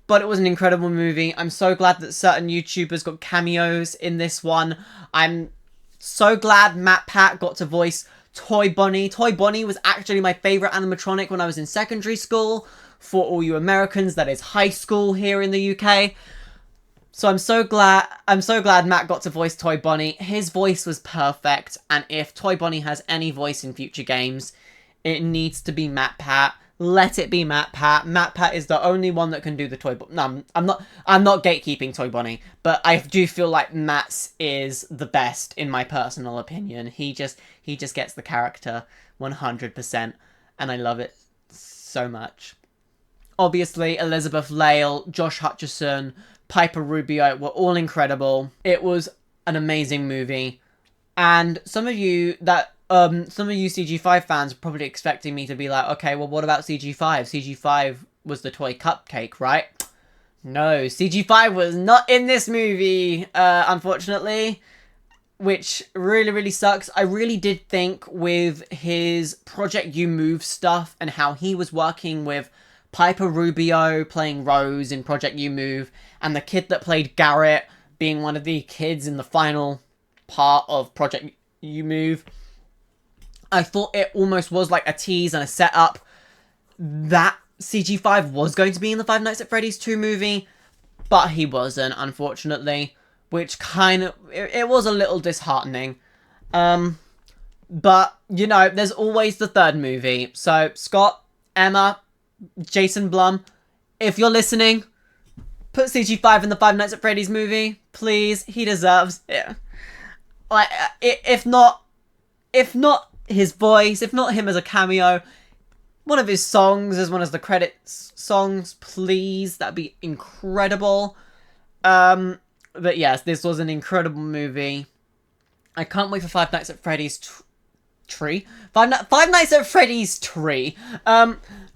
but it was an incredible movie. I'm so glad that certain YouTubers got cameos in this one. I'm so glad Matt Pat got to voice Toy Bonnie. Toy Bonnie was actually my favourite animatronic when I was in secondary school. For all you Americans, that is high school here in the UK. So I'm so glad Matt got to voice Toy Bonnie. His voice was perfect, and if Toy Bonnie has any voice in future games, it needs to be Matt Pat. Let it be Matt Pat. Matt Pat is the only one that can do the Toy Bonnie. No, I'm not gatekeeping Toy Bonnie, but I do feel like Matt's is the best in my personal opinion. He just gets the character 100%, and I love it so much. Obviously, Elizabeth Lale, Josh Hutcherson, Piper Rubio were all incredible. It was an amazing movie, and some of you CG5 fans are probably expecting me to be like, okay, well, what about CG5? CG5 was the toy cupcake, right? No, CG5 was not in this movie, unfortunately, which really, really sucks. I really did think with his Project You Move stuff and how he was working with Piper Rubio playing Rose in Project You Move, and the kid that played Garrett being one of the kids in the final part of Project You Move, I thought it almost was like a tease and a setup that CG5 was going to be in the Five Nights at Freddy's 2 movie, but he wasn't, unfortunately, which kind of, it was a little disheartening. But, you know, there's always the third movie. So, Scott, Emma, Jason Blum, if you're listening, put CG5 in the Five Nights at Freddy's movie, please. He deserves it. Like, if not his voice, if not him as a cameo, one of his songs as one of the credits songs, please. That'd be incredible. But yes, this was an incredible movie. I can't wait for Five Nights at Freddy's Tree. Five Nights at Freddy's Tree.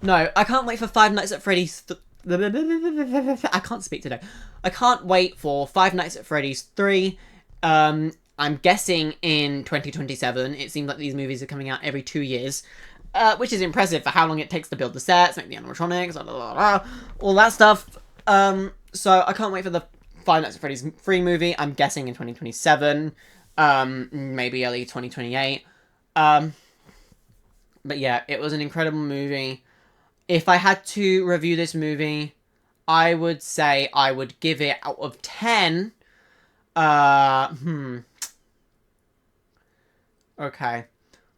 No, I can't wait for Five Nights at Freddy's... I can't speak today. I can't wait for Five Nights at Freddy's 3. I'm guessing in 2027. It seems like these movies are coming out every 2 years. Which is impressive for how long it takes to build the sets, make the animatronics, all that stuff. So I can't wait for the Five Nights at Freddy's 3 movie. I'm guessing in 2027. Maybe early 2028. But yeah, it was an incredible movie. If I had to review this movie, I would say I would give it out of 10. Okay.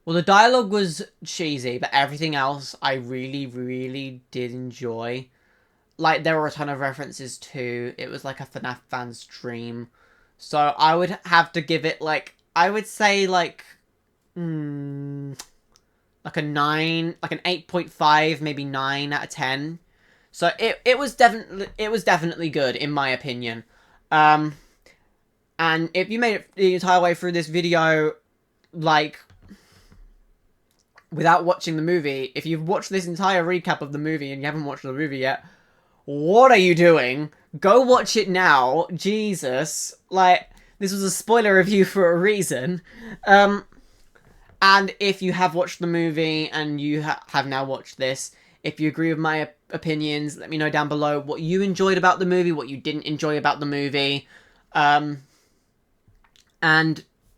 Well, the dialogue was cheesy, but everything else I really, really did enjoy. Like, there were a ton of references to, it was like a FNAF fan's dream. So I would have to give it, like, I would say, like, like a 9, like an 8.5, maybe 9 out of 10. So it was definitely good, in my opinion. And if you made it the entire way through this video, like, without watching the movie, if you've watched this entire recap of the movie and you haven't watched the movie yet, what are you doing? Go watch it now. Jesus. Like, this was a spoiler review for a reason. And if you have watched the movie and you have now watched this, if you agree with my opinions, let me know down below what you enjoyed about the movie, what you didn't enjoy about the movie. And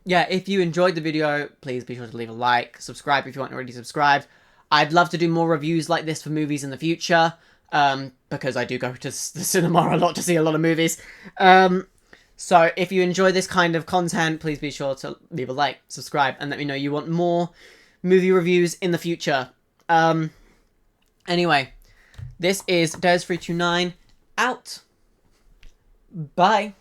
yeah, if you enjoyed the video, please be sure to leave a like, subscribe if you aren't already subscribed. I'd love to do more reviews like this for movies in the future, because I do go to the cinema a lot to see a lot of movies. So if you enjoy this kind of content, please be sure to leave a like, subscribe, and let me know you want more movie reviews in the future. Anyway, this is Des329 out. Bye.